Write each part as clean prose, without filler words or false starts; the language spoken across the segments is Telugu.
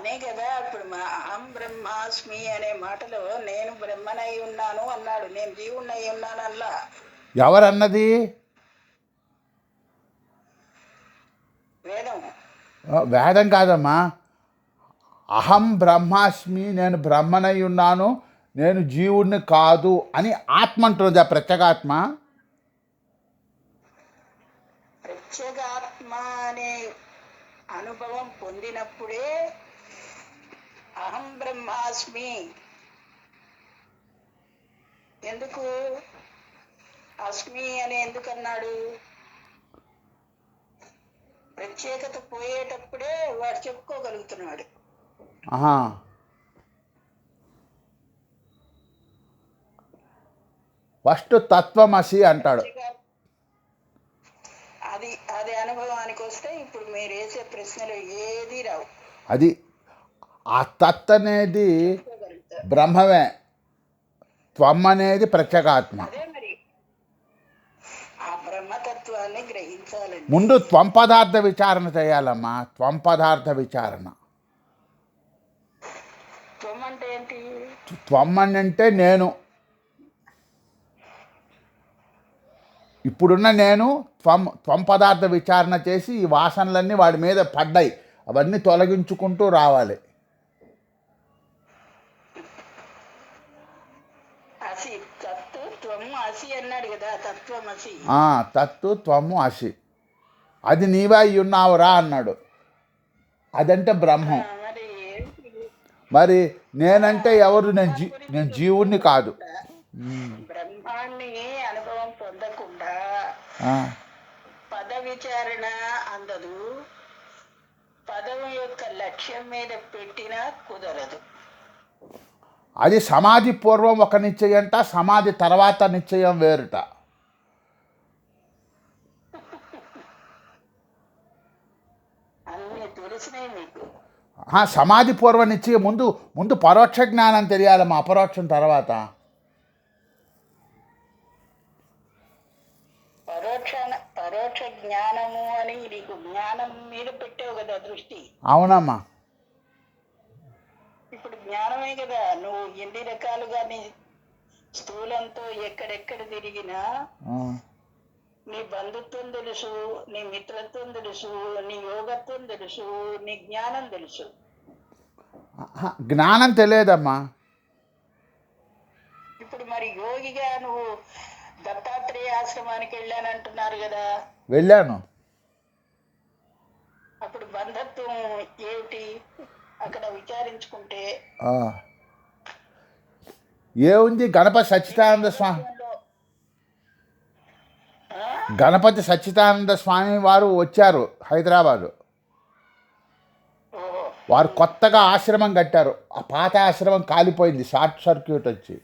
అనే కదా ఇప్పుడు మా అహం బ్రహ్మాస్మి అనే మాటలో నేను బ్రహ్మనై ఉన్నాను అన్నాడు, నేను జీవుణ్ణై ఉన్నాను అల్లా. ఎవరన్నది? వేదం. వేదం కాదమ్మా. అహం బ్రహ్మాస్మి, నేను బ్రహ్మనై ఉన్నాను, నేను జీవుణ్ణి కాదు అని ఆత్మ అంటున్నది. ఆ ప్రత్యేగాత్మ. ప్రత్యేగాత్మ అనే అనుభవం పొందినప్పుడే అహం బ్రహ్మాస్మి. ఎందుకు అస్మి అని ఎందుకన్నాడు? ప్రత్యేకత పోయేటప్పుడే వాడు చెప్పుకోగలుగుతున్నాడు. ఆహా. ఫస్ట్ తత్వమసి అంటాడు. అది అది అనుభవానికి వస్తే ఇప్పుడు మీరు వేసే ప్రశ్నలు ఏది రావు. అది ఆ తత్ అనేది బ్రహ్మమే, త్వం అనేది ప్రత్యేగాత్మ. అదే మరి ఆ బ్రహ్మతత్వాన్ని గ్రహించాలండి. ముందు త్వం పదార్థ విచారణ చేయాలమ్మా. త్వం పదార్థ విచారణ. త్వం అంటే ఏంటి? త్వం అని అంటే నేను. ఇప్పుడున్న నేను త్వం పదార్థ విచారణ చేసి ఈ వాసనలన్నీ వాడి మీద పడ్డాయి, అవన్నీ తొలగించుకుంటూ రావాలి. అసి తత్తు త్వము అసి అన్నాడు కదా, తత్వమసి. తత్తు త్వము అసి, అది నీవే అయి ఉన్నావురా అన్నాడు. అదంటే బ్రహ్మం. మరి ఏంటి? మరి నేనంటే ఎవరు? నేను జీవుణ్ణి కాదు. బ్రహ్మాన్ని అనుభవం పొందకుండా పద విచారణ అందదు. పదం యొక్క లక్ష్యం మీద పెట్టినా కుదరదు. అది సమాధి పూర్వం ఒక నిశ్చయంట, సమాధి తర్వాత నిశ్చయం వేరుట. అన్నీ తెలిసినాయి మీకు. సమాధి పూర్వ నిశ్చయం ముందు పరోక్ష జ్ఞానం తెలియాలమ్మా, అపరోక్షం తర్వాత. పరోక్ష జ్ఞానము అని నీకు జ్ఞానం మీద పెట్టావు కదా దృష్టి. అవునమ్మా. ఇప్పుడు జ్ఞానమే కదా. నువ్వు ఎన్ని రకాలుగా నీ స్థూలంతో ఎక్కడెక్కడ తిరిగినా నీ బంధుత్వం తెలుసు, నీ మిత్రత్వం తెలుసు, నీ యోగత్వం తెలుసు, నీ జ్ఞానం తెలుసు. జ్ఞానం తెలియదమ్మా. ఇప్పుడు మరి యోగిగా నువ్వు దత్తాత్రేయ ఆశ్రమానికి వెళ్ళానంటున్నారు కదా. వెళ్ళాను. అప్పుడు బంధత్వం ఏమిటి అక్కడ విచారించుకుంటే? ఏముంది? గణపతి సచ్చిదానంద స్వామి, గణపతి సచ్చిదానంద స్వామి వారు వచ్చారు హైదరాబాదు. వారు కొత్తగా ఆశ్రమం కట్టారు. ఆ పాత ఆశ్రమం కాలిపోయింది, షార్ట్ సర్క్యూట్ వచ్చి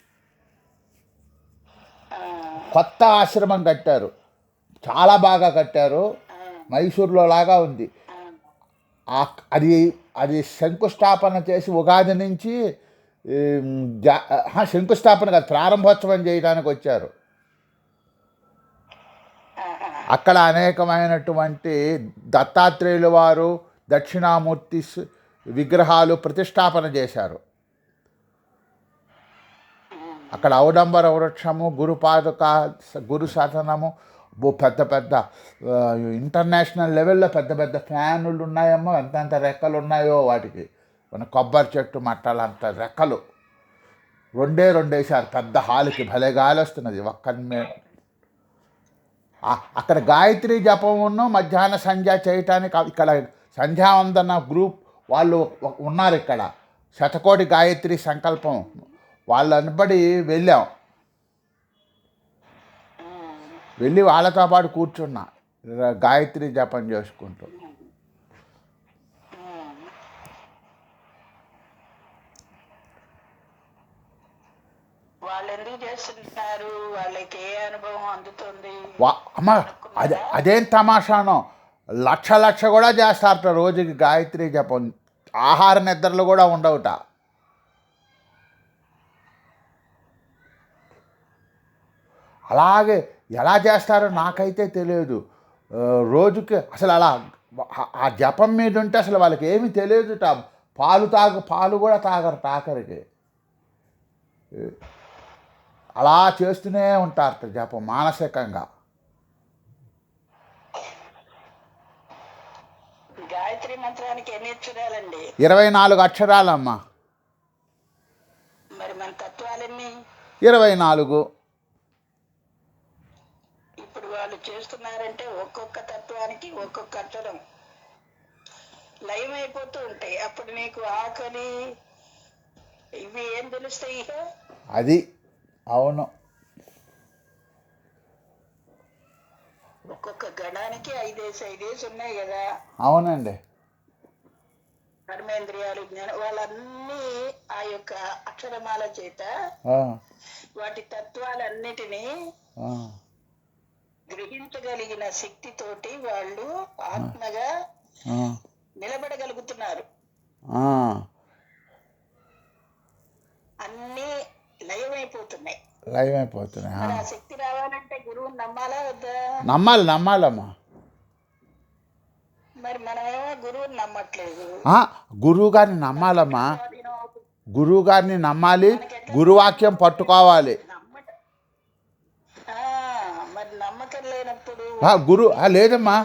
కొత్త ఆశ్రమం కట్టారు. చాలా బాగా కట్టారు. మైసూర్లో లాగా ఉంది. అది శంకుస్థాపన చేసి ఉగాది నుంచి శంకుస్థాపన కాదు, ప్రారంభోత్సవం చేయడానికి వచ్చారు. అక్కడ అనేకమైనటువంటి దత్తాత్రేయుల వారు, దక్షిణామూర్తి విగ్రహాలు ప్రతిష్టాపన చేశారు. అక్కడ ఔడంబర వృక్షము, గురుపాదుక, గురు సదనము, పెద్ద పెద్ద ఇంటర్నేషనల్ లెవెల్లో పెద్ద పెద్ద ఫ్యానులు ఉన్నాయమ్మో. ఎంతెంత రెక్కలు ఉన్నాయో వాటికి. మన కొబ్బరి చెట్టు మట్టాలంత రెక్కలు. రెండే వేశారు పెద్ద హాల్కి. భలే గాలి వస్తున్నది ఒక్కనే. అక్కడ గాయత్రి జపమును మధ్యాహ్న సంధ్య చేయటానికి ఇక్కడ సంధ్యావందన గ్రూప్ వాళ్ళు ఉన్నారు. ఇక్కడ శతకోటి గాయత్రి సంకల్పం వాళ్ళు అనబడి వెళ్ళాం. వెళ్ళి వాళ్ళతో పాటు కూర్చున్నా, గాయత్రి జపం చేసుకుంటూ. వాళ్ళు ఎందుకు చేస్తున్నారు? వాళ్ళకి ఏ అనుభవం అందుతుంది? అమ్మ అదేం తమాషానో, లక్ష కూడా చేస్తారట రోజుకి గాయత్రి జపం. ఆహార నిద్రలు కూడా ఉండవుట. అలాగే ఎలా చేస్తారో నాకైతే తెలియదు. రోజుకి అసలు అలా ఆ జపం మీద ఉంటే అసలు వాళ్ళకి ఏమీ తెలియదుట. పాలు కూడా తాగరు ఆఖరికి. అలా చేస్తూనే ఉంటారట జపం మానసికంగా. గాయత్రి మంత్రానికి ఎన్ని అక్షరాలండి? 24 అక్షరాలమ్మా. మరి మన తత్వాలన్నీ 24. ఇప్పుడు వాళ్ళు చేస్తున్నారంటే ఒక్కొక్క తత్వానికి ఒక్కొక్క అక్షరం లయం అయిపోతూ ఉంటాయి. అప్పుడు నీకు ఆకలి ఇవి ఏం తెలుస్తాయి? ఇక అది అవును. ఒక్కొక్క గణానికి 5 ఉన్నాయి కదా. అవునండి. కర్మేంద్రియాలు జ్ఞానం వాళ్ళన్నీ ఆ యొక్క అక్షరమాల చేత ఆ, వాటి తత్వాలన్నిటినీ ఆ, గ్రహించగలిగిన శక్తితోటి వాళ్ళు ఆత్మగా ఆ, నిలబడగలుగుతున్నారు. ఆ. అన్నీ లయమైపోతున్నాయి. లైవ్ అయిపోతున్నాయి. మరి ఆ శక్తి రావాలంటే గురువుని నమ్మాలా వద్దా? నమ్మాలమ్మా. మరి మనమేమో గురువుని నమ్మట్లేదు. గురువు గారిని నమ్మాలమ్మా. స్వాధీనం అవుతుంది. గురువు గారిని నమ్మాలి, మనకెట్లా గురువాక్యం పట్టుకోవాలి. మరి నమ్మకం లేనప్పుడు లేదమ్మా,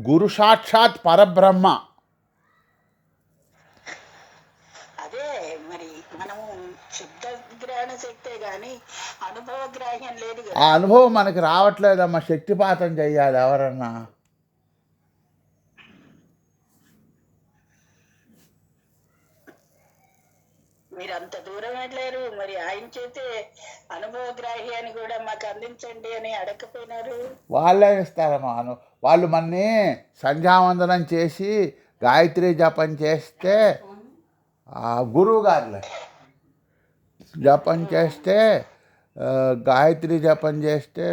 గురు సాక్షాత్ పరబ్రహ్మ. అదే మరి మనము శుద్ధ గ్రహణ శక్తే గాని అనుభవ గ్రాహ్యం లేదు కదా. ఆ అనుభవం మనకి రావట్లేదమ్మా. శక్తిపాతం చెయ్యాలి ఎవరన్నా. మీరు అంత దూరం వెళ్ళారు, మరి ఆయన చేతే అనుభవ గ్రాహ్యాన్ని కూడా మాకు అందించండి అని అడగకపోయినారు. వాళ్ళే ఇస్తారమ్మా. వాళ్ళు మన్ని సంధ్యావందనం చేసి గాయత్రి జపం చేస్తే, గురువు గారులే జపం చేస్తే, గాయత్రి జపం చేస్తే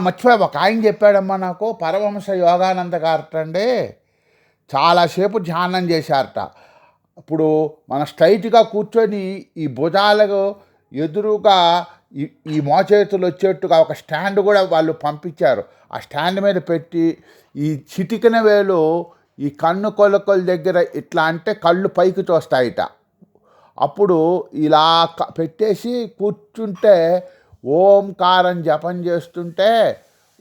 మర్చిపోయా, ఒక ఆయన చెప్పాడమ్మా నాకు, పరమహంస యోగానంద గారటండి, చాలాసేపు ధ్యానం చేశారట. ఇప్పుడు మన స్ట్రైట్గా కూర్చొని ఈ భుజాలకు ఎదురుగా ఈ మోచేతులు వచ్చేట్టుగా ఒక స్టాండ్ కూడా వాళ్ళు పంపించారు. ఆ స్టాండ్ మీద పెట్టి ఈ చిటికిన వేలు ఈ కన్ను కొలకల దగ్గర ఇట్లా అంటే కళ్ళు పైకి తోస్తాయిట. అప్పుడు ఇలా పెట్టేసి కూర్చుంటే ఓంకారం జపం చేస్తుంటే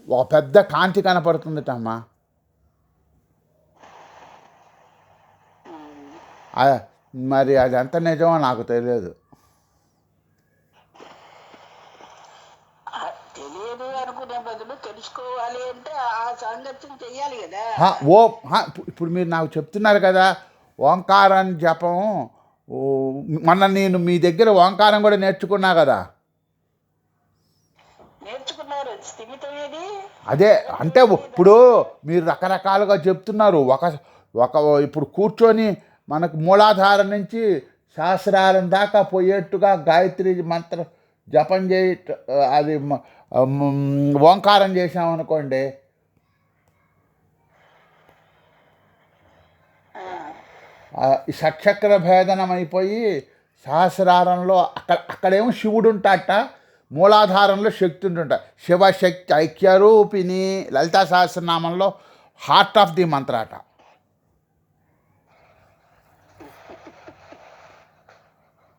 ఒక పెద్ద కాంతి కనపడుతుందటమ్మా. మరి అది ఎంత నిజమో నాకు తెలియదు. తెలియదు అనుకునే బదులు తెలుసుకోవాలి అంటే ఆ సాంగత్యం చెయ్యాలి కదా. ఇప్పుడు మీరు నాకు చెప్తున్నారు కదా ఓంకారం జపం. నేను మీ దగ్గర ఓంకారం కూడా నేర్చుకున్నా కదా. నేర్చుకున్నారు స్థిమితం ఏది? అదే అంటే ఇప్పుడు మీరు రకరకాలుగా చెప్తున్నారు. ఇప్పుడు కూర్చొని మనకు మూలాధారం నుంచి సహస్రారం దాకా పోయేట్టుగా గాయత్రి మంత్ర జపం అది ఓంకారం చేసామనుకోండి, ఈ షట్చక్ర భేదనం అయిపోయి సహస్రారంలో అక్కడేమో శివుడు ఉంటాట, మూలాధారంలో శక్తి ఉంటుంట. శివశక్తి ఐక్యరూపిణి లలితా సహస్రనామంలో హార్ట్ ఆఫ్ ది మంత్ర అట.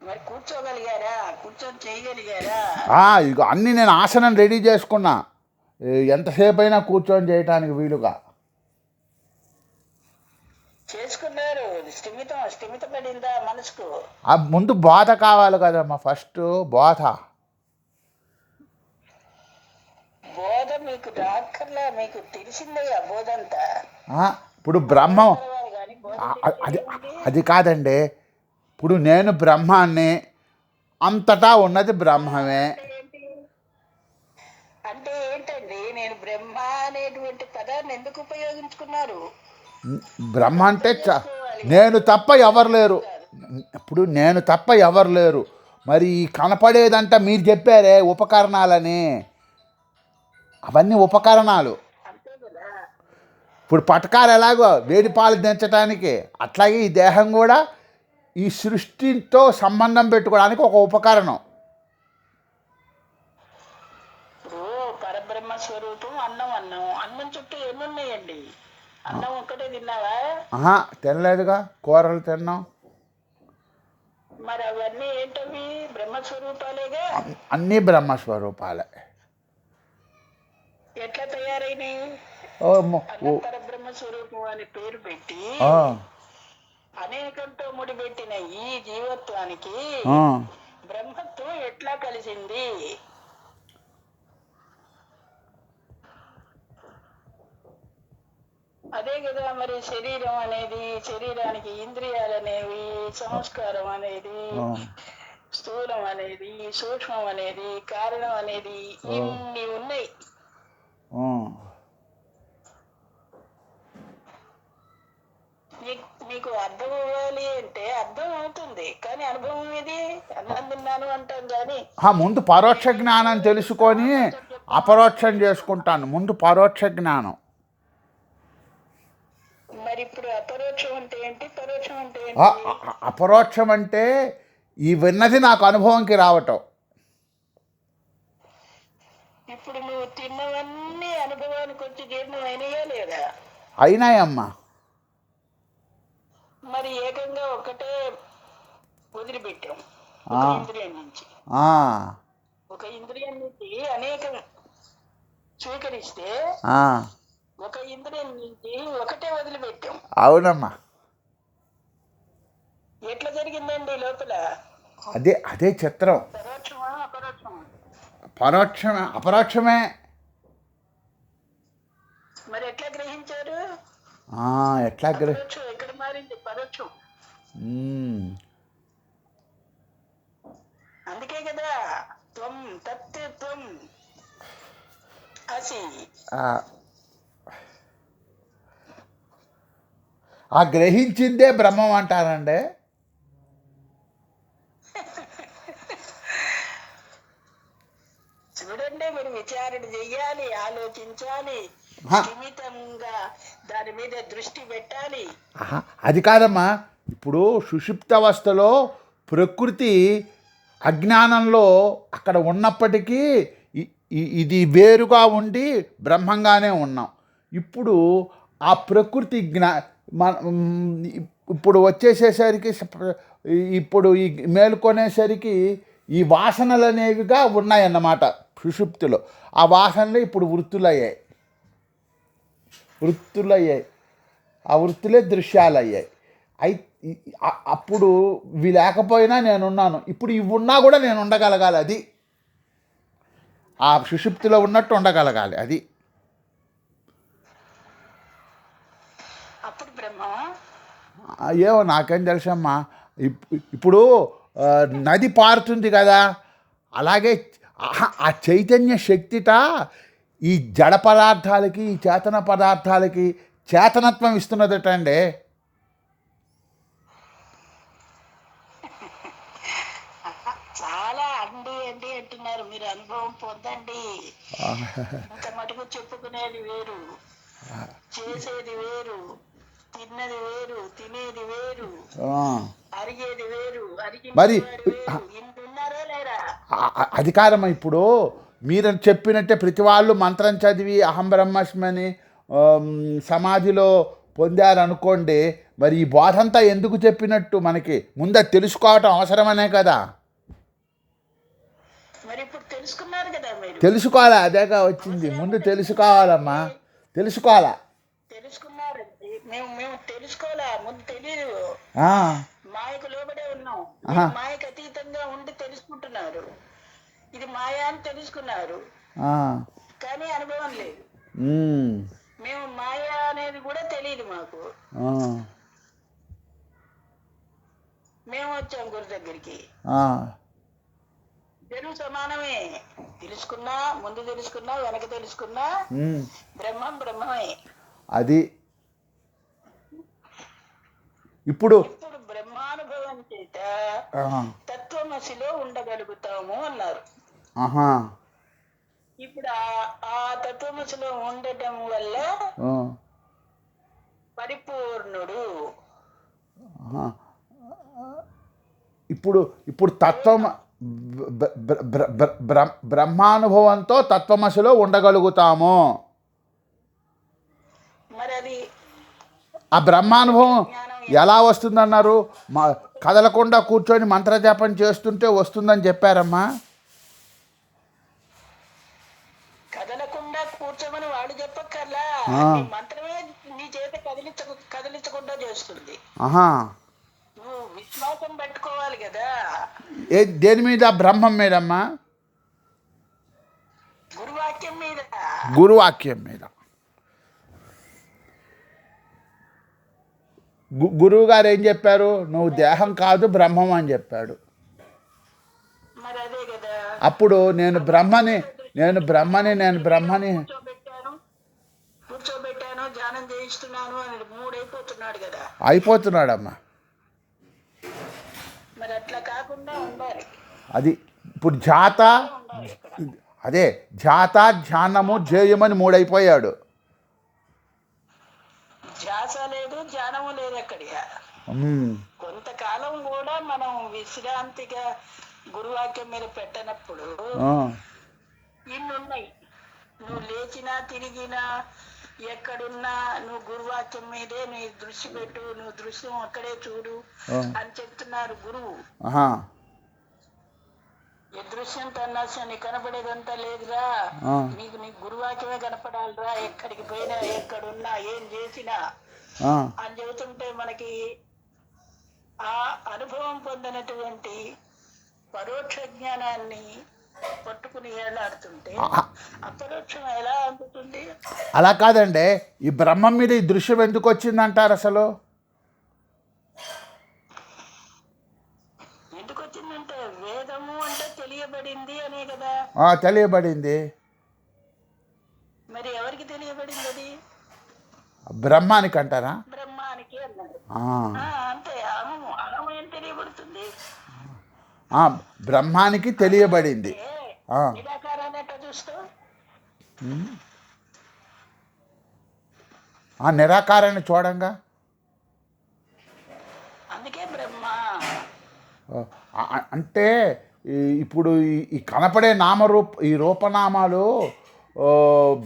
మరి కూర్చోగలిగారా? కూర్చొని చేయగలిగారా? ఇక అన్నీ నేను ఆసనం రెడీ చేసుకున్నా, ఎంతసేపు అయినా కూర్చొని చేయటానికి వీలుగా చేసుకున్నారు. స్థిమిత పడిందా మనసుకు? ముందు బోధ కావాలి కదమ్మా. ఫస్ట్ బోధ మీకు రాక్కర్లా, మీకు తెలిసిందయ్యా బోధ అంతా. ఇప్పుడు బ్రహ్మం అది కాదండి. ఇప్పుడు నేను బ్రహ్మాన్ని, అంతటా ఉన్నది బ్రహ్మమే. అంటే ఏంటండి, నేను బ్రహ్మ అనేటువంటి పదాన్ని ఎందుకు ఉపయోగించుకున్నారు? బ్రహ్మ అంటే నేను తప్ప ఎవరు లేరు. ఇప్పుడు నేను తప్ప ఎవరు లేరు. మరి కనపడేదంట మీరు చెప్పారే ఉపకరణాలని, అవన్నీ ఉపకరణాలు. ఇప్పుడు పటకాలు ఎలాగో వేడి పాలు దించడానికి, అట్లాగే ఈ దేహం కూడా ఈ సృష్టితో సంబంధం పెట్టుకోవడానికి ఒక ఉపకరణం. పరబ్రహ్మ స్వరూపం అన్నం చుట్టూ ఎన్నున్నాయండి? అన్నం ఒక్కటే తిన్నావా? ఆహా, తినలేదుగా, కూరలు తిన్నాం. మరి అవన్నీ ఏంటవి? బ్రహ్మస్వరూపాలేగా. అన్నీ బ్రహ్మస్వరూపాలే. ఎట్లా తయారైనవి? ఓ మ- ఓ, అన్నం పరబ్రహ్మ స్వరూపం అని పేరు పెట్టి ఆ, అనేకంతో ముడిపెట్టిన ఈ జీవత్వానికి ఆ. బ్రహ్మత్వం ఎట్లా కలిసింది? అదే కదా మరి శరీరం అనేది, శరీరానికి ఇంద్రియాలు అనేవి, సంస్కారం అనేది, ఆ, స్థూలం అనేది, సూక్ష్మం అనేది, కారణం అనేది, ఇన్ని ఉన్నాయి. ఆ. నీకు అర్థం అవ్వాలి అంటే అర్థం అవుతుంది, కానీ అనుభవం ఇది. అన్నం తిన్నాను అంటాం కానీ ముందు పరోక్ష జ్ఞానం తెలుసుకొని అపరోక్షం చేసుకుంటాను. ముందు పరోక్ష జ్ఞానం. మరి ఇప్పుడు అపరోక్షం అంటే ఏంటి, పరోక్షం అంటే ఆ, ఏంటి? అపరోక్షం అంటే ఈ విన్నది నాకు అనుభవంకి రావటం. ఇప్పుడు నువ్వు తిన్నవన్నీ అనుభవానికి వచ్చి జీర్ణం అయినాయా లేదా? అయినాయమ్మా. మరి ఏకంగా ఒకటే వదిలిపెట్టాం. ఆ, ఒక ఇంద్రియం నుంచి ఆ, ఒక ఇంద్రియం నుంచి అనేకం స్వీకరిస్తే ఆ. ఒక ఇంద్రియం నుంచి ఒకటే వదిలిపెట్టాం. అవునమ్మా. ఎట్లా జరిగిందండి లోపల? అదే అదే చిత్రం. పరోక్షమా అపరోక్షమా? పరోక్షమే, అపరోక్షమే. మరి ఎట్లా గ్రహించారు? ఎట్లా అపరోక్షం ఎక్కడ మారింది? పరోక్షం. అందుకే కదా త్వం తత్ త్వం అసి. ఆ గ్రహించిందే బ్రహ్మం అంటారండి. చూడండి, మీరు విచారణ చెయ్యాలి, ఆలోచించాలి, హా. స్థిమితంగా దాని మీద దృష్టి పెట్టాలి. అది కాదమ్మా. ఇప్పుడు సుషుప్తావస్థలో ప్రకృతి అజ్ఞానంలో అక్కడ ఉన్నప్పటికీ ఇది వేరుగా ఉండి బ్రహ్మంగానే ఉన్నాం. ఇప్పుడు ఆ ప్రకృతి ఇప్పుడు వచ్చేసేసరికి, ఇప్పుడు ఈ మేలుకొనేసరికి ఈ వాసనలు అనేవిగా ఉన్నాయన్నమాట సుషుప్తిలో. ఆ వాసనలు ఇప్పుడు వృత్తులయ్యాయి. ఆ వృత్తులే దృశ్యాలు అయ్యాయి. అప్పుడు ఇవి లేకపోయినా నేనున్నాను. ఇప్పుడు ఇవి ఉన్నా కూడా నేను ఉండగలగాలి. అది ఆ సుషుప్తిలో ఉన్నట్టు ఉండగలగాలి. అది అప్పుడు బ్రహ్మ. ఏమో నాకేం తెలుసమ్మా. ఇప్పుడు నది పారుతుంది కదా, అలాగే ఆ చైతన్య శక్తిట ఈ జడ పదార్థాలకి, ఈ చేతన పదార్థాలకి చేతనత్వం ఇస్తున్నదట అండి. చాలా అండి అంటున్నారు. మీరు అనుభవం పొందండి. ఇంత మటుకు చెప్పుకునేది వేరు, చేసేది వేరు, తిన్నది వేరు, తినేది వేరు, అరిగేది వేరు, మరి ఇంటున్నారా లేరా? అది కాదమ్మా. ఇప్పుడు మీరు చెప్పినట్టే ప్రతి వాళ్ళు మంత్రం చదివి అహం బ్రహ్మస్మని సమాధిలో పొందారనుకోండి, మరి ఈ బోధంతా ఎందుకు చెప్పినట్టు? మనకి ముందు తెలుసుకోవటం అవసరమనే కదా. మరి ఇప్పుడు తెలుసుకున్నారు కదా మీరు. తెలుసుకోవాలా? అదేగా వచ్చింది. ముందు తెలుసుకోవాలమ్మా. తెలుసుకోవాలా? తెలుసుకున్నారండి. మేము తెలుసుకోవాలా? ముందు తెలియదు. మాయకు లోబడే ఉన్నాం. మాయకు అతీతంగా ఉండి తెలుసుకుంటున్నారు. ఇది మాయ అని తెలుసుకున్నారు, కానీ అనుభవం లేదు. మేము మాయ అనేది కూడా తెలియదు మాకు. మేము వచ్చాం గురు దగ్గరికి. జరువు సమానమే. తెలుసుకున్నా, ముందు తెలుసుకున్నా, వెనక తెలుసుకున్నా బ్రహ్మం బ్రహ్మమే. అది ఇప్పుడు బ్రహ్మానుభవం చేత తత్వమసిలో ఉండగలుగుతాము అన్నారు. ఇప్పుడు ఆ తత్వమసిలో ఉండటం వల్ల పరిపూర్ణుడు. ఇప్పుడు తత్వం బ్రహ్మానుభవంతో తత్వమసిలో ఉండగలుగుతాము. మరి అది ఆ బ్రహ్మానుభవం ఎలా వస్తుందన్నారు? మా కదలకుండా కూర్చొని మంత్రజపం చేస్తుంటే వస్తుందని చెప్పారమ్మా. కదలకుండా కూర్చోమని వాడు చెప్పక్కర్లా, ఆ. నీ మంత్రమే నీ చేత కదిలించకుండా చేస్తుంది. ఆహా. నువ్వు విశ్వాసం పెట్టుకోవాలి కదా. దేని మీద? బ్రహ్మం మీదమ్మా? గురువాక్యం మీద. గురువాక్యం మీద. గురువు గారు ఏం చెప్పారు? నువ్వు దేహం కాదు బ్రహ్మం అని చెప్పాడు. మరి అదే కదా. అప్పుడు నేను బ్రహ్మని కూర్చోబెట్టాను ధ్యానం చేయిస్తున్నాను అని మూడైపోతున్నాడు కదా. అయిపోతున్నాడమ్మా. మరి అట్లా కాకుండా ఉండాలి. అది ఇప్పుడు అదే జాత ధ్యానము జేయమని మూడైపోయాడు. ధ్యాస లేదు, ధ్యానము లేదు అక్కడ. కొంతకాలం కూడా మనం విశ్రాంతిగా గురువాక్యం మీద పెట్టనప్పుడు ఇన్నున్నాయి. నువ్వు లేచినా తిరిగినా ఎక్కడున్నా నువ్వు గురువాక్యం మీదే నీ దృష్టి పెట్టు, నువ్వు దృశ్యం అక్కడే చూడు అని చెప్తున్నారు గురువు. ఈ దృశ్యం తన్నాసం నీకు కనపడేదంతా లేదురా, నీకు నీ గురువాక్యమే కనపడాలిరా, ఎక్కడికి పోయినా ఎక్కడున్నా ఏం చేసినా అని చెబుతుంటే మనకి ఆ అనుభవం పొందినటువంటి పరోక్ష జ్ఞానాన్ని పట్టుకుని ఏలాడుతుంటే అపరోక్షం ఎలా అందుతుంది? అలా కాదండి, ఈ బ్రహ్మం మీద ఈ దృశ్యం ఎందుకు వచ్చిందంటారు అసలు? ఎందుకు వచ్చిందంటే వేదము అంటే తెలియబడింది అనే కదా. తెలియబడింది. మరి ఎవరికి తెలియబడింది అది? బ్రహ్మానికి అంటారా? బ్రహ్మానికి అన్నారు. అంతే. అహం ఏం తెలియబడుతుంది? బ్రహ్మానికి తెలియబడింది. నిరాకారాన్ని ఎట్లా చూస్తావు? నిరాకారాన్ని చూడంగా అందుకే బ్రహ్మ అంటే ఇప్పుడు ఈ కనపడే ఈ రూపనామాలు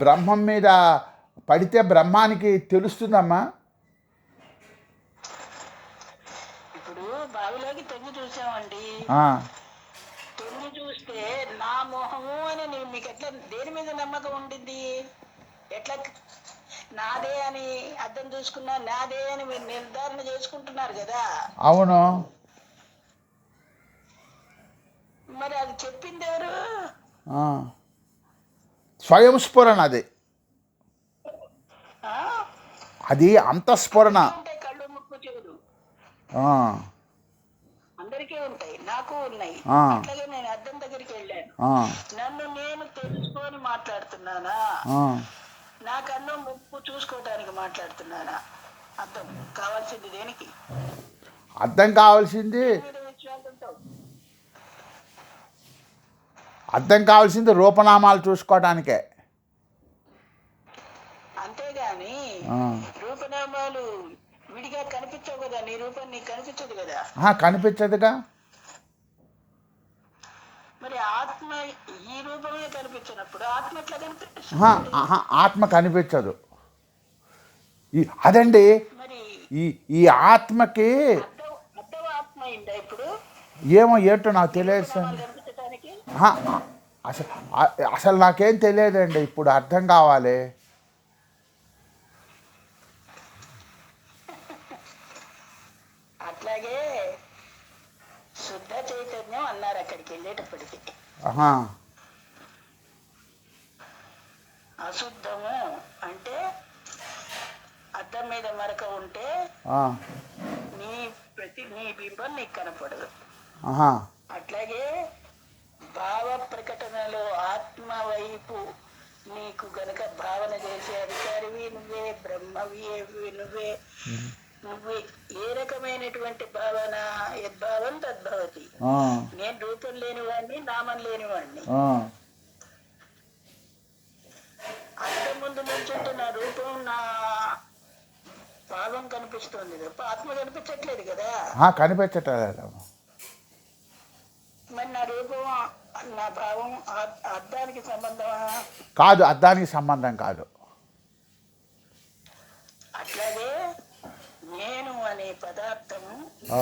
బ్రహ్మం మీద పడితే బ్రహ్మానికి తెలుస్తుందమ్మా. ఇప్పుడు బావిలోకి తొంగి చూసామండి, తొంగి చూస్తే నా మోహము అని మీకు ఎట్లా, దేని మీద నమ్మకం ఉండింది? ఎట్లా నాదే అని అర్థం చూసుకున్నా, నాదే అని మీరు నిర్ధారణ చేసుకుంటున్నారు కదా. అవును. మరి అది చెప్పింది ఎవరు? స్వయం స్ఫురణ. అది అంతఃస్ఫురణ. కళ్ళు ముక్కు చెవులు అందరికీ ఉంటాయి, నాకు ఉన్నాయి. అట్లాగే నేను అద్దం దగ్గరికి వెళ్ళాను, నన్ను నేను తెలుసుకొని మాట్లాడుతున్నానా, నా కన్ను ముక్కు చూసుకోవడానికి మాట్లాడుతున్నానా? అర్థం కావాల్సింది దేనికి? అర్థం కావాల్సింది రూపనామాలు చూసుకోవడానికే. అంతేగాని రూపనామాలు విడిగా కనిపించవు కదా. నీ రూపం నీకు కనిపించదు కదా. కనిపించదుగా. మరి ఆత్మ ఈ రూపమే కనిపించినప్పుడు ఆత్మ ఎట్లా కనిపిస్తుంది? ఆత్మ కనిపించదు. అదండి, ఈ ఆత్మకి ఆత్మ అయిందా ఇప్పుడు? ఏమో ఏంటో నాకు తెలియదు. అసలు నాకేం తెలియదండి, ఇప్పుడు అర్థం కావాలి. అట్లాగే శుద్ధ చైతన్యం అన్నారు అక్కడికి వెళ్ళేటప్పటికి. అశుద్ధము అంటే అద్దం మీద మరక ఉంటే నీ బింబం నీకు కనపడదు. అట్లాగే భావ ప్రకటనలో ఆత్మ వైపు నీకు గనక భావన చేసే అధికారివి నువ్వే, బ్రహ్మవి నువ్వే. నువ్వు ఏ రకమైనటువంటి భావన, యద్భావం తద్భవతి. నేను రూపం లేనివాడిని, నామం లేనివాడిని. అంత ముందు నుంచుంటే నా రూపం, నా భావం కనిపిస్తుంది తప్ప ఆత్మ కనిపించట్లేదు కదా. కనిపించట్లేదు. మరి నా రూపం, నా భావం అద్దానికి సంబంధమా? కాదు, అద్దానికి సంబంధం కాదు. అట్లాగే పదార్థం ఆ,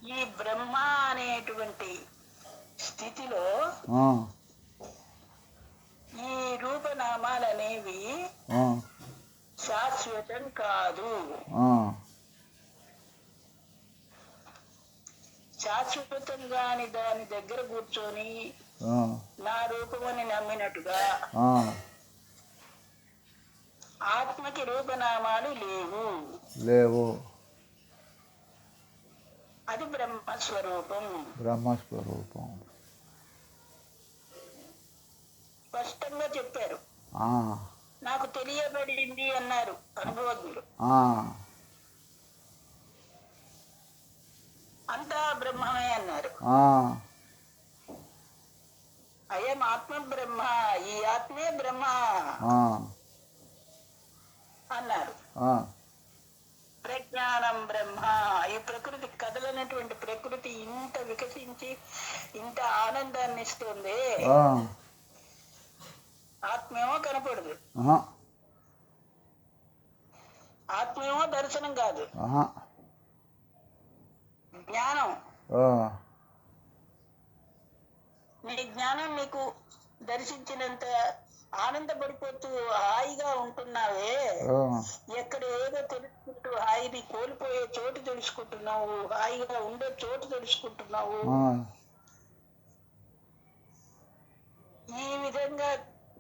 ఈ బ్రహ్మ అనేటువంటి స్థితిలో ఆ, ఈ రూపనామాలనేవి ఆ, శాశ్వతం కాదు. ఆ, శాశ్వతం కాని దాని దగ్గర కూర్చొని ఆ, నా రూపమని నమ్మినట్టుగా ఆ, ఆత్మకి రూపనామాలు లేవు. లేవు. అది బ్రహ్మస్వరూపం. బ్రహ్మస్వరూపం. స్పష్టంగా చెప్పారు. ఆ, నాకు తెలియబడింది అన్నారు అనుభవజ్ఞులు. ఆ, అంతా బ్రహ్మమే అన్నారు. ఆ, అయం ఆత్మ బ్రహ్మ, ఈ ఆత్మే బ్రహ్మ ఆ, అన్నారు. ఆ, ప్రజ్ఞానం బ్రహ్మ, ఈ ప్రకృతి కదలనటువంటి ప్రకృతి ఇంత వికసించి ఇంత ఆనందాన్ని ఇస్తుంది. ఆ, ఆత్మేమో కనపడదు, ఆహా, ఆత్మేమో దర్శనం కాదు, ఆహా, జ్ఞానం. ఆ, నీ జ్ఞానం నీకు దర్శించినంత ఆనందపడిపోతూ హాయిగా ఉంటున్నావే, ఆ, ఎక్కడ ఏదో తెలుసుకుంటూ హాయిని కోల్పోయే చోటు తెలుసుకుంటున్నావు, హాయిగా ఉండే చోటు తెలుసుకుంటున్నావు. ఆ, ఈ విధంగా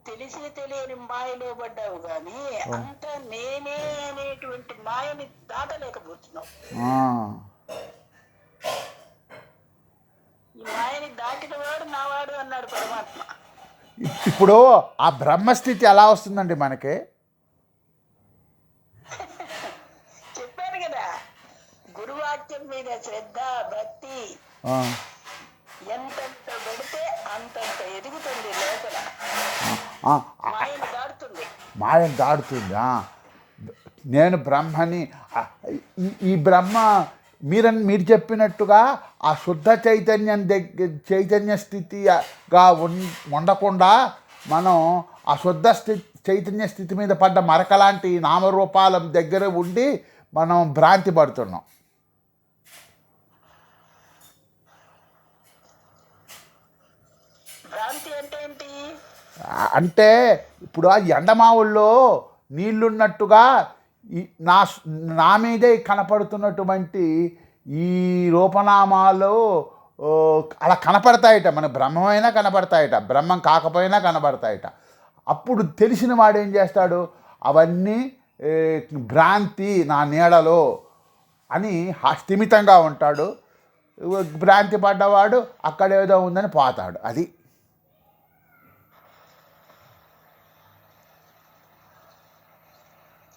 తెలిసి తెలియని మాయలో పడ్డావు గాని అంత నేనే అనేటువంటి మాయని దాటలేకపోతున్నావు. ఆ. ఈ మాయని దాటిన వాడు నావాడు అన్నాడు పరమాత్మ. ఇప్పుడు ఆ బ్రహ్మస్థితి ఎలా వస్తుందండి మనకి? చెప్పాను కదా, గురువాక్యం మీద శ్రద్ధ భక్తి ఆ, ఎంతంత పెడితే అంతంత ఎదుగుతుంది, లోపల ఆ, మాయని దాటుతుంది. మాయం దాడుతుంది. నేను బ్రహ్మని. ఈ బ్రహ్మ మీరు చెప్పినట్టుగా ఆ శుద్ధ చైతన్యం చైతన్య స్థితిగా ఉండకుండా మనం ఆ శుద్ధ చైతన్య స్థితి మీద పడ్డ మరకలాంటి నామరూపాల దగ్గర ఉండి మనం భ్రాంతి పడుతున్నాం. భ్రాంతి అంటే ఏంటి? అంటే ఇప్పుడు ఆ ఎండమావుల్లో నీళ్లున్నట్టుగా నా మీదే కనపడుతున్నటువంటి ఈ రూపనామాలు అలా కనపడతాయట. మన బ్రహ్మమైనా కనపడతాయట, బ్రహ్మం కాకపోయినా కనపడతాయట. అప్పుడు తెలిసిన వాడు ఏం చేస్తాడు? అవన్నీ భ్రాంతి నా నీడలో అని స్థిమితంగా ఉంటాడు. భ్రాంతి పడ్డవాడు అక్కడేదో ఉందని పోతాడు. అది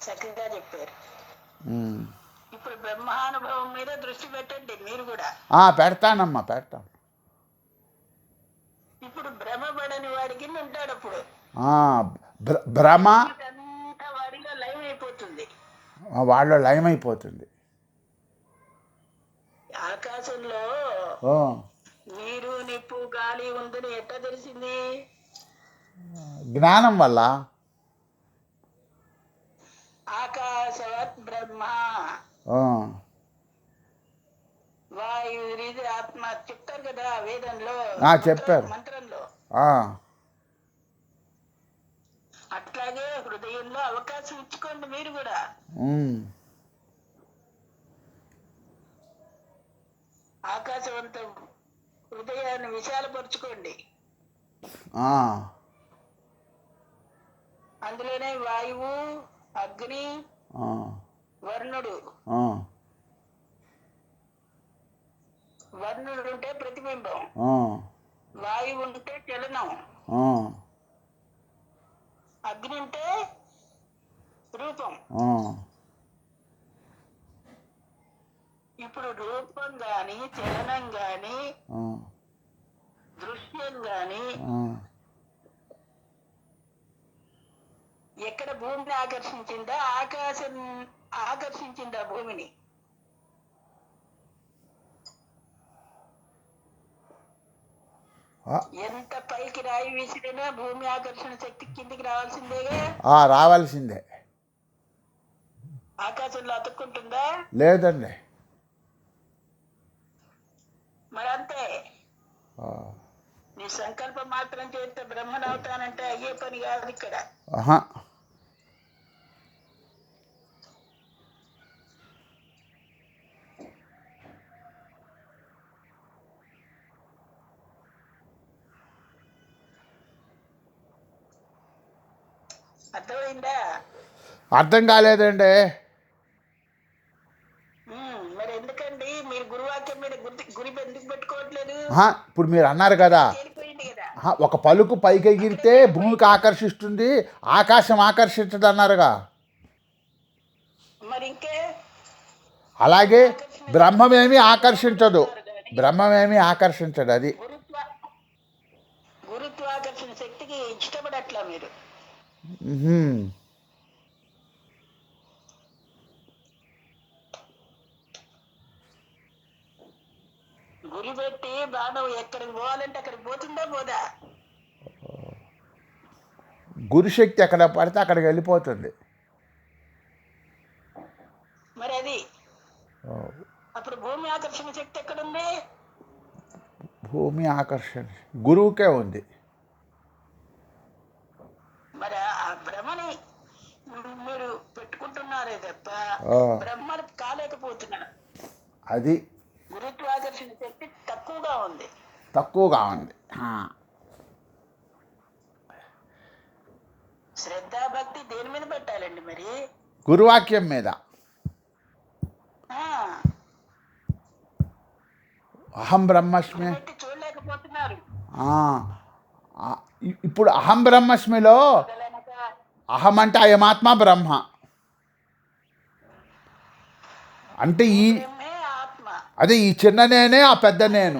చక్కగా చెప్పారు. ఇప్పుడు బ్రహ్మానుభవం మీద దృష్టి పెట్టండి మీరు కూడా. పెడతానమ్మా, పెడతాను. ఇప్పుడు భ్రమపడని వాడికి ఉంటాడు. అప్పుడు భ్రమ అంతా వాడిలో లయం అయిపోతుంది. వాళ్ళలో లయమైపోతుంది. ఆకాశంలో నీరు నిప్పు గాలి ఉందని ఎట్లా తెలిసింది? జ్ఞానం వల్ల. ఆకాశవత్ బ్రహ్మ వాయురిది ఆత్మ చెప్తారు కదా వేదంలో, చెప్పారు మంత్రంలో. అట్లాగే హృదయంలో అవకాశం ఇచ్చుకోండి మీరు కూడా. ఆకాశవంతం హృదయాన్ని విశాలపరుచుకోండి. అందులోనే వాయువు, అగ్ని, వర్ణుడు. వర్ణుడు ఉంటే ప్రతిబింబం, వాయువు ఉంటే చలనం, అగ్ని ఉంటే రూపం. ఇప్పుడు రూపం గాని చలనం గాని దృశ్యం గాని ఎక్కడ భూమిని ఆకర్షించిందా? ఆకాశం ఆకర్షించిందా భూమిని? ఎంత పైకి రాయి విసిరినా భూమి ఆకర్షణ శక్తి కిందికి రావాల్సిందేగా. రావాల్సిందే. ఆకాశంలో అతుక్కుంటుందా? లేదండి. మరి అంతే. ఆ, నీ సంకల్పం మాత్రం చేస్తే బ్రహ్మనవుతానంటే అయ్యే పని కాదు ఇక్కడ. ఆహా. అర్థమైందా? అర్థం కాలేదండి. మరి ఎందుకండి మీరు గురువాక్యం మీద గురి ఎందుకు పెట్టుకోవట్లేదు? ఇప్పుడు మీరు అన్నారు కదా, తేలిపోయింది కదా. ఒక పలుకు పైకి ఎగిరితే భూమికి ఆకర్షిస్తుంది, ఆకాశం ఆకర్షించదు అన్నారుగా. మరి ఇంకే అలాగే బ్రహ్మమేమి ఆకర్షించదు, బ్రహ్మమేమి ఆకర్షించదు. అది గురుత్వాకర్షణ శక్తికి ఇష్టపడట్లా మీరు. గురి పెట్టి బాణం ఎక్కడికి పోవాలంటే అక్కడికి పోతుందా పోదా? గురుశక్తి ఎక్కడ పడితే అక్కడికి వెళ్ళిపోతుంది. మరి అది అప్పుడు భూమి ఆకర్షణ శక్తి ఎక్కడుంది? భూమి ఆకర్షణ గురువుకే ఉంది. మరి ఆ భ్రమని మీరు పెట్టుకుంటున్నారే తప్ప బ్రహ్మను కాలేకపోతున్నారు. అది గురుత్వాకర్షణ శక్తి తక్కువగా ఉంది. శ్రద్ధాభక్తి దేని మీద పెట్టాలండి మరి? గురువాక్యం మీద. అహం బ్రహ్మస్మి చూడలేకపోతున్నారు. ఇప్పుడు అహం బ్రహ్మస్మిలో అహం అంటే అయమాత్మ బ్రహ్మ అంటే అదే ఈ చిన్న నేనే ఆ పెద్ద నేను.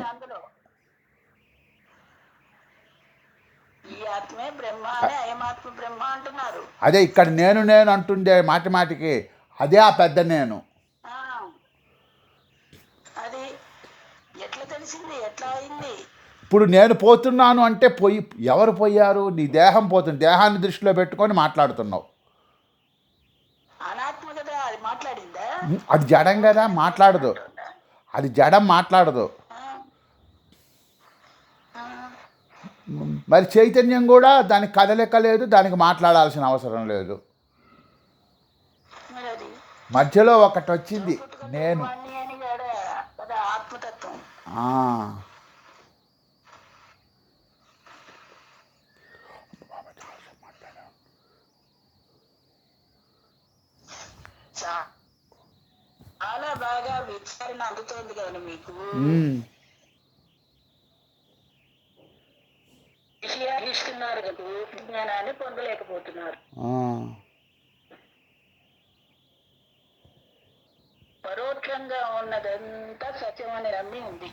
అదే ఇక్కడ నేను నేను అంటుండే మాటిమాటికి అదే ఆ పెద్ద నేను. అది ఎట్లా తెలిసింది? ఎట్లా అయింది? ఇప్పుడు నేను పోతున్నాను అంటే ఎవరు పోయారు? నీ దేహం పోతుంది. దేహాన్ని దృష్టిలో పెట్టుకొని మాట్లాడుతున్నావు. అనాత్మ కదా అది మాట్లాడిందా? అది జడం కదా, మాట్లాడదు. అది జడం మాట్లాడదు. మరి చైతన్యం కూడా దానికి కదలిక లేదు, దానికి మాట్లాడాల్సిన అవసరం లేదు. మధ్యలో ఒకటి వచ్చింది నేను. ఆత్మతత్వం. చాలా బాగా విచారణ అందుతోంది కదా మీకు. ఇస్తున్నారు కదా, జ్ఞానాన్ని పొందలేకపోతున్నారు. పరోక్షంగా ఉన్నదంతా సత్యమని నమ్మి ఉంది.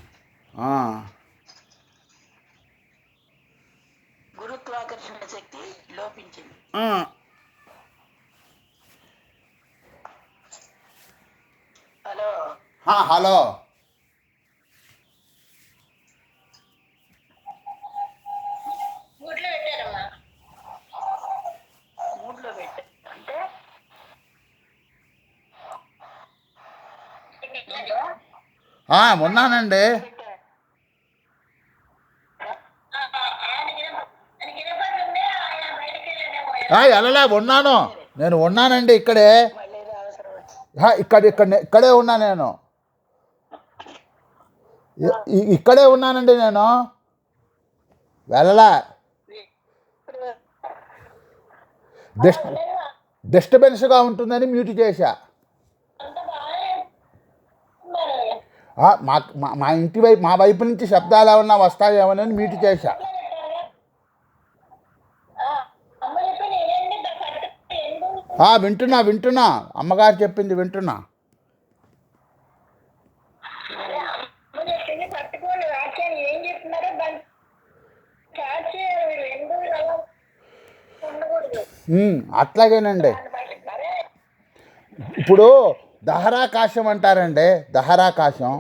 గురుత్వాకర్షణ శక్తి లోపించింది. Hello hello మూట్లో పెట్టారమ్మా. మూట్లో పెట్టారు అంటే ఉన్నానండి. వెళ్ళలే, ఉన్నాను. నేను ఉన్నానండి ఇక్కడే. ఇక్కడే ఉన్నా నేను. ఇక్కడే ఉన్నానండి నేను, వెళ్ళలా. డిస్టర్బెన్స్గా ఉంటుందని మ్యూట్ చేశా. మా ఇంటి వైపు, మా వైపు నుంచి శబ్దాలు ఏమన్నా వస్తాయేమోనని మ్యూట్ చేశా. వింటున్నా అమ్మగారు చెప్పింది వింటున్నా. అట్లాగేనండి. ఇప్పుడు దహరాకాశం అంటారండి, దహరాకాశం.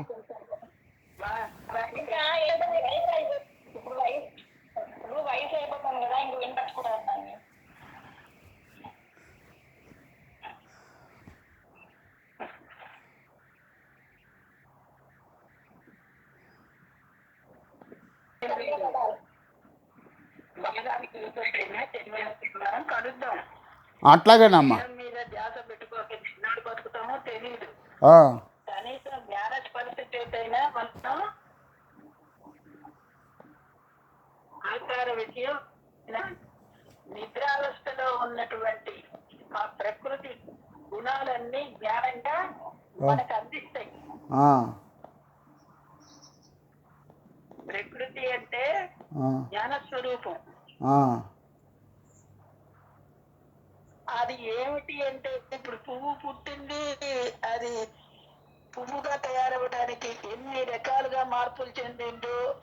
బలగానికి ఇంట్రెస్ట్ అయినా మనం కలుద్దాం. అట్లాగేనమ్మా. మీద ధ్యాస పెట్టుకోక చిన్నాడు బతుకుతామో తెలియదు. ఆ, కనీసం మ్యారేజ్ పరిస్థితి అయినా మనం ఆచార విషయం నిద్రావస్థలో ఉన్నటువంటి ఆ ప్రకృతి గుణాలన్నీ జ్ఞానంగా మనకు అందిస్తాయి. ఆ, ప్రకృతి అంటే ఆ, జ్ఞాన స్వరూపం. ఆ, అది ఏమిటి అంటే ఇప్పుడు పువ్వు పుట్టింది, అది పువ్వుగా తయారవడానికి ఎన్ని రకాలుగా మార్పులు చెందిందో